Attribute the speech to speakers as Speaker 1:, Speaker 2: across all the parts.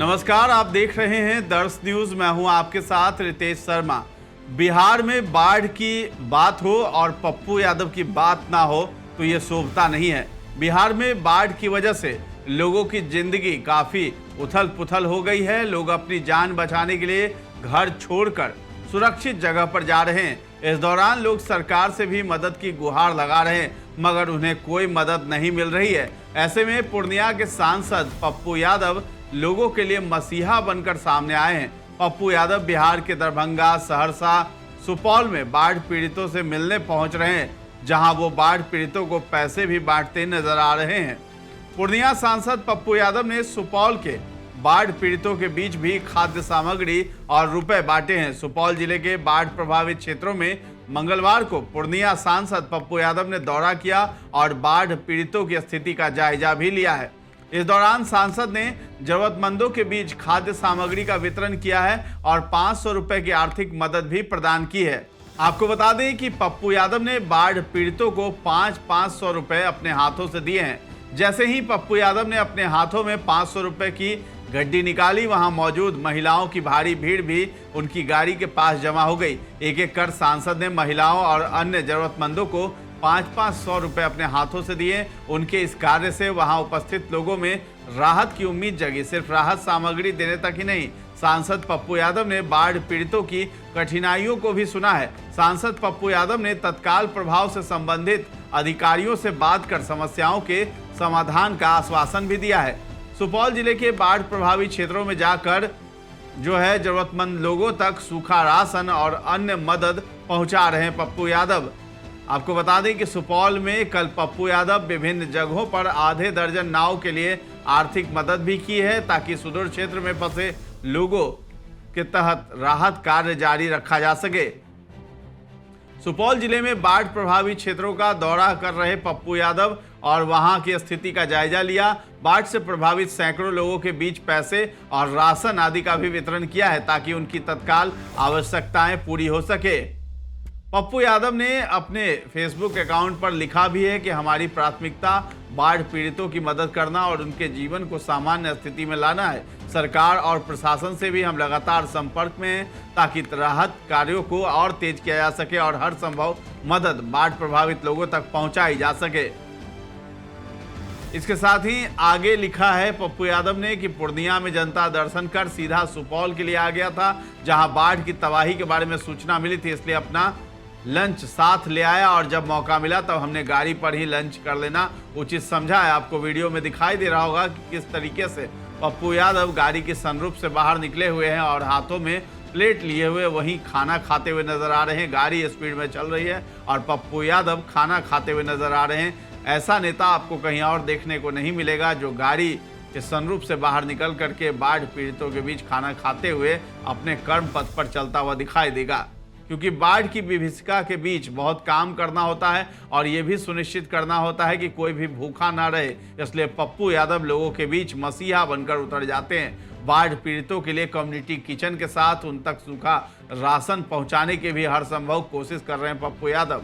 Speaker 1: नमस्कार, आप देख रहे हैं दर्श न्यूज। मैं हूं आपके साथ रितेश शर्मा। बिहार में बाढ़ की बात हो और पप्पू यादव की बात ना हो तो ये शोभता नहीं है। बिहार में बाढ़ की वजह से लोगों की जिंदगी काफी उथल पुथल हो गई है। लोग अपनी जान बचाने के लिए घर छोड़कर सुरक्षित जगह पर जा रहे हैं। इस दौरान लोग सरकार से भी मदद की गुहार लगा रहे हैं, मगर उन्हें कोई मदद नहीं मिल रही है। ऐसे में पूर्णिया के सांसद पप्पू यादव लोगों के लिए मसीहा बनकर सामने आए हैं। पप्पू यादव बिहार के दरभंगा, सहरसा, सुपौल में बाढ़ पीड़ितों से मिलने पहुंच रहे हैं, जहां वो बाढ़ पीड़ितों को पैसे भी बांटते नजर आ रहे हैं। पूर्णिया सांसद पप्पू यादव ने सुपौल के बाढ़ पीड़ितों के बीच भी खाद्य सामग्री और रुपए बांटे हैं। सुपौल जिले के बाढ़ प्रभावित क्षेत्रों में मंगलवार को पूर्णिया सांसद पप्पू यादव ने दौरा किया और बाढ़ पीड़ितों की स्थिति का जायजा भी लिया है। इस दौरान सांसद ने जरूरतमंदों के बीच खाद्य सामग्री का वितरण किया है और 500 रुपए की आर्थिक मदद भी प्रदान की है। आपको बता दें कि पप्पू यादव ने बाढ़ पीड़ितों को 500 रुपए अपने हाथों से दिए हैं। जैसे ही पप्पू यादव ने अपने हाथों में 500 रुपए की गड्डी निकाली, वहां मौजूद महिलाओं की भारी भीड़ भी उनकी गाड़ी के पास जमा हो गई। एक एक कर सांसद ने महिलाओं और अन्य जरूरतमंदों को 500 रुपए अपने हाथों से दिए। उनके इस कार्य से वहां उपस्थित लोगों में राहत की उम्मीद जगी। सिर्फ राहत सामग्री देने तक ही नहीं, सांसद पप्पू यादव ने बाढ़ पीड़ितों की कठिनाइयों को भी सुना है। सांसद पप्पू यादव ने तत्काल प्रभाव से संबंधित अधिकारियों से बात कर समस्याओं के समाधान का आश्वासन भी दिया है। सुपौल जिले के बाढ़ प्रभावित क्षेत्रों में जाकर जरूरतमंद लोगों तक सूखा राशन और अन्य मदद पहुंचा रहे हैं पप्पू यादव। आपको बता दें कि सुपौल में कल पप्पू यादव विभिन्न जगहों पर आधे दर्जन नाव के लिए आर्थिक मदद भी की है, ताकि सुदूर क्षेत्र में फंसे लोगों के तहत राहत कार्य जारी रखा जा सके। सुपौल जिले में बाढ़ प्रभावित क्षेत्रों का दौरा कर रहे पप्पू यादव और वहां की स्थिति का जायजा लिया। बाढ़ से प्रभावित सैकड़ों लोगों के बीच पैसे और राशन आदि का भी वितरण किया है, ताकि उनकी तत्काल आवश्यकताएं पूरी हो सके। पप्पू यादव ने अपने फेसबुक अकाउंट पर लिखा भी है कि हमारी प्राथमिकता बाढ़ पीड़ितों की मदद करना और उनके जीवन को सामान्य स्थिति में लाना है। सरकार और प्रशासन से भी हम लगातार संपर्क में हैं, ताकि राहत कार्यों को और तेज किया जा सके और हर संभव मदद बाढ़ प्रभावित लोगों तक पहुंचाई जा सके। इसके साथ ही आगे लिखा है पप्पू यादव ने कि पूर्णिया में जनता दर्शन कर सीधा सुपौल के लिए आ गया था, जहां बाढ़ की तबाही के बारे में सूचना मिली थी, इसलिए अपना लंच साथ ले आया और जब मौका मिला तब हमने गाड़ी पर ही लंच कर लेना उचित समझा है। आपको वीडियो में दिखाई दे रहा होगा कि किस तरीके से पप्पू यादव गाड़ी की सनरूफ से बाहर निकले हुए हैं और हाथों में प्लेट लिए हुए वहीं खाना खाते हुए नजर आ रहे हैं। गाड़ी स्पीड में चल रही है और पप्पू यादव खाना खाते हुए नजर आ रहे हैं। ऐसा नेता आपको कहीं और देखने को नहीं मिलेगा जो गाड़ी के सनरूफ से बाहर निकल करके बाढ़ पीड़ितों के बीच खाना खाते हुए अपने कर्म पथ पर चलता हुआ दिखाई देगा। क्योंकि बाढ़ की विभीषिका के बीच बहुत काम करना होता है और ये भी सुनिश्चित करना होता है कि कोई भी भूखा ना रहे, इसलिए पप्पू यादव लोगों के बीच मसीहा बनकर उतर जाते हैं। बाढ़ पीड़ितों के लिए कम्युनिटी किचन के साथ उन तक सूखा राशन पहुंचाने की भी हर संभव कोशिश कर रहे हैं पप्पू यादव।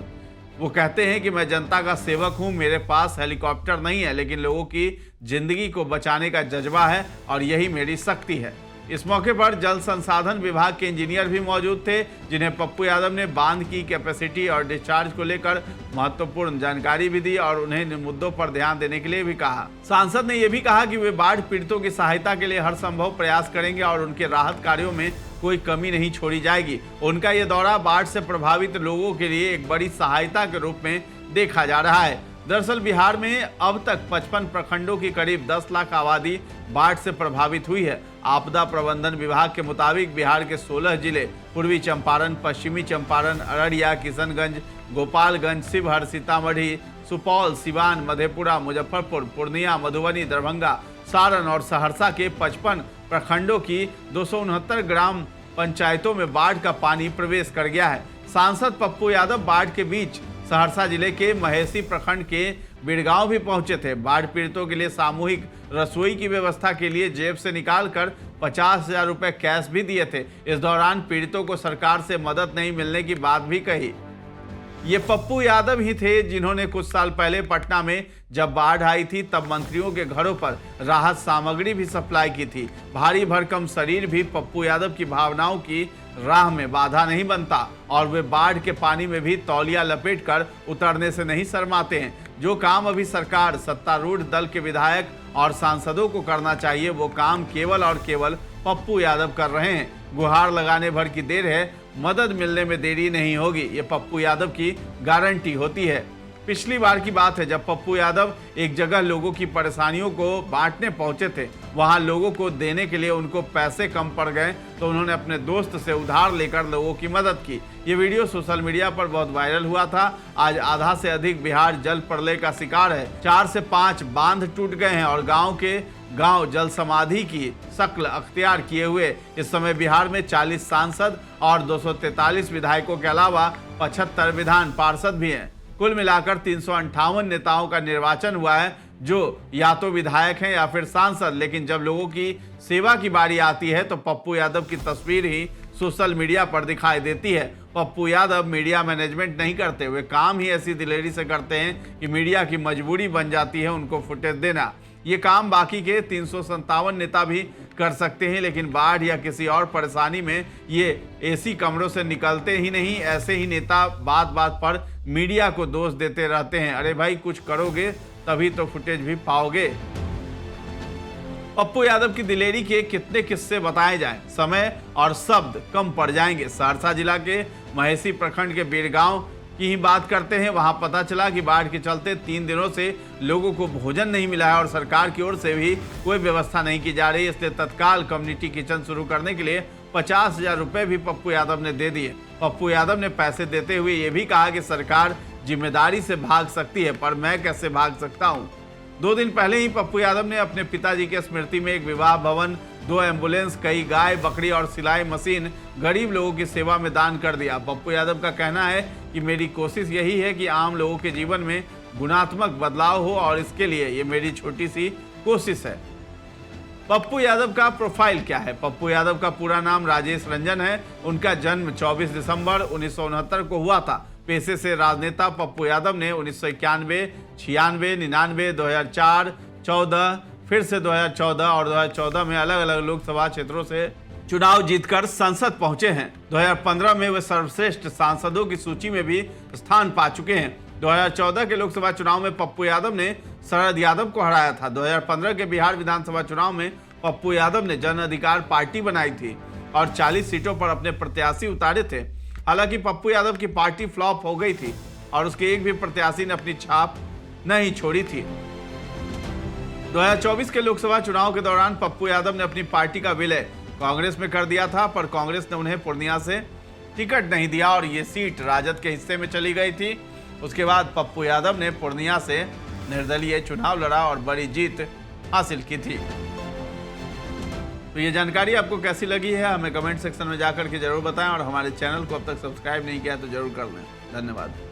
Speaker 1: वो कहते हैं कि मैं जनता का सेवक हूं, मेरे पास हेलीकॉप्टर नहीं है, लेकिन लोगों की जिंदगी को बचाने का जज्बा है और यही मेरी शक्ति है। इस मौके पर जल संसाधन विभाग के इंजीनियर भी मौजूद थे, जिन्हें पप्पू यादव ने बांध की कैपेसिटी और डिस्चार्ज को लेकर महत्वपूर्ण जानकारी भी दी और उन्हें इन मुद्दों पर ध्यान देने के लिए भी कहा। सांसद ने यह भी कहा कि वे बाढ़ पीड़ितों की सहायता के लिए हर संभव प्रयास करेंगे और उनके राहत कार्यों में कोई कमी नहीं छोड़ी जाएगी। उनका ये दौरा बाढ़ से प्रभावित लोगों के लिए एक बड़ी सहायता के रूप में देखा जा रहा है। दरअसल बिहार में अब तक 55 प्रखंडों की करीब 10 लाख आबादी बाढ़ से प्रभावित हुई है। आपदा प्रबंधन विभाग के मुताबिक बिहार के 16 जिले पूर्वी चंपारण, पश्चिमी चंपारण, अररिया, किशनगंज, गोपालगंज, शिवहर, सीतामढ़ी, सुपौल, सिवान, मधेपुरा, मुजफ्फरपुर, पूर्णिया, मधुबनी, दरभंगा, सारण और सहरसा के 55 प्रखंडों की 269 ग्राम पंचायतों में बाढ़ का पानी प्रवेश कर गया है। सांसद पप्पू यादव बाढ़ के बीच सहरसा जिले के महेशी प्रखंड के बिड़गांव भी पहुंचे थे। बाढ़ पीड़ितों के लिए सामूहिक रसोई की व्यवस्था के लिए जेब से निकालकर 50,000 रुपए कैश भी दिए थे। इस दौरान पीड़ितों को सरकार से मदद नहीं मिलने की बात भी कही। ये पप्पू यादव ही थे जिन्होंने कुछ साल पहले पटना में जब बाढ़ आई थी तब मंत्रियों के घरों पर राहत सामग्री भी सप्लाई की थी। भारी भरकम शरीर भी पप्पू यादव की भावनाओं की राह में बाधा नहीं बनता और वे बाढ़ के पानी में भी तौलिया लपेटकर उतरने से नहीं शर्माते हैं। जो काम अभी सरकार, सत्तारूढ़ दल के विधायक और सांसदों को करना चाहिए वो काम केवल और केवल पप्पू यादव कर रहे हैं। गुहार लगाने भर की देर है, मदद मिलने में देरी नहीं होगी, ये पप्पू यादव की गारंटी होती है। पिछली बार की बात है जब पप्पू यादव एक जगह लोगों की परेशानियों को बांटने पहुंचे थे। वहां लोगों को देने के लिए उनको पैसे कम पड़ गए तो उन्होंने अपने दोस्त से उधार लेकर लोगों की मदद की। ये वीडियो सोशल मीडिया पर बहुत वायरल हुआ था। आज आधा से अधिक बिहार जल प्रलय का शिकार है। 4 से 5 बांध टूट गए हैं और गांव जल समाधि की शक्ल अख्तियार किए हुए इस समय बिहार में 40 सांसद और 243 विधायकों के अलावा 75 विधान पार्षद भी हैं। कुल मिलाकर 358 नेताओं का निर्वाचन हुआ है जो या तो विधायक हैं या फिर सांसद। लेकिन जब लोगों की सेवा की बारी आती है तो पप्पू यादव की तस्वीर ही सोशल मीडिया पर दिखाई देती है। पप्पू यादव मीडिया मैनेजमेंट नहीं करते, वे काम ही ऐसी दिलेरी से करते हैं कि मीडिया की मजबूरी बन जाती है उनको फुटेज देना। ये काम बाकी के 357 नेता भी कर सकते हैं, लेकिन बाढ़ या किसी और परेशानी में ये एसी कमरों से निकलते ही नहीं। ऐसे ही नेता बात बात पर मीडिया को दोष देते रहते हैं। अरे भाई, कुछ करोगे तभी तो फुटेज भी पाओगे। पप्पू यादव की दिलेरी के कितने किस्से बताए जाएं, समय और शब्द कम पड़ जाएंगे। सहरसा जिला के महेसी प्रखंड के बीरगांव की ही बात करते हैं। वहां पता चला कि बाढ़ के चलते 3 दिनों से लोगों को भोजन नहीं मिला है और सरकार की ओर से भी कोई व्यवस्था नहीं की जा रही। इसलिए तत्काल कम्युनिटी किचन शुरू करने के लिए 50,000 रुपए भी पप्पू यादव ने दे दिए। पप्पू यादव ने पैसे देते हुए ये भी कहा कि सरकार जिम्मेदारी से भाग सकती है, पर मैं कैसे भाग सकता हूँ। 2 दिन पहले ही पप्पू यादव ने अपने पिताजी के स्मृति में एक विवाह भवन, 2 एम्बुलेंस, कई गाय बकरी और सिलाई मशीन गरीब लोगों की सेवा में दान कर दिया। पप्पू यादव का कहना है कि मेरी कोशिश यही है कि आम लोगों के जीवन में गुणात्मक बदलाव हो और इसके लिए ये मेरी छोटी सी कोशिश है। पप्पू यादव का प्रोफाइल क्या है? पप्पू यादव का पूरा नाम राजेश रंजन है। उनका जन्म 24 दिसंबर 1969 को हुआ था। पेशे से राजनेता पप्पू यादव ने 1991, 96, 99, 2004, 14, फिर से 2014 और 2014 में अलग अलग लोकसभा क्षेत्रों से चुनाव जीतकर संसद पहुंचे हैं। 2015 में वे सर्वश्रेष्ठ सांसदों की सूची में भी स्थान पा चुके हैं। 2014 के लोकसभा चुनाव में पप्पू यादव ने शरद यादव को हराया था। 2015 के बिहार विधानसभा चुनाव में पप्पू यादव ने जन अधिकार पार्टी बनाई थी और 40 सीटों पर अपने प्रत्याशी उतारे थे। हालांकि पप्पू यादव की पार्टी फ्लॉप हो गई थी और उसके एक भी प्रत्याशी ने अपनी छाप नहीं छोड़ी थी। 2024 के लोकसभा चुनाव के दौरान पप्पू यादव ने अपनी पार्टी का विलय कांग्रेस में कर दिया था, पर कांग्रेस ने उन्हें पूर्णिया से टिकट नहीं दिया और ये सीट राजद के हिस्से में चली गई थी। उसके बाद पप्पू यादव ने पूर्णिया से निर्दलीय चुनाव लड़ा और बड़ी जीत हासिल की थी। तो ये जानकारी आपको कैसी लगी है हमें कमेंट सेक्शन में जाकर के जरूर बताएं और हमारे चैनल को अब तक सब्सक्राइब नहीं किया तो जरूर कर लें। धन्यवाद।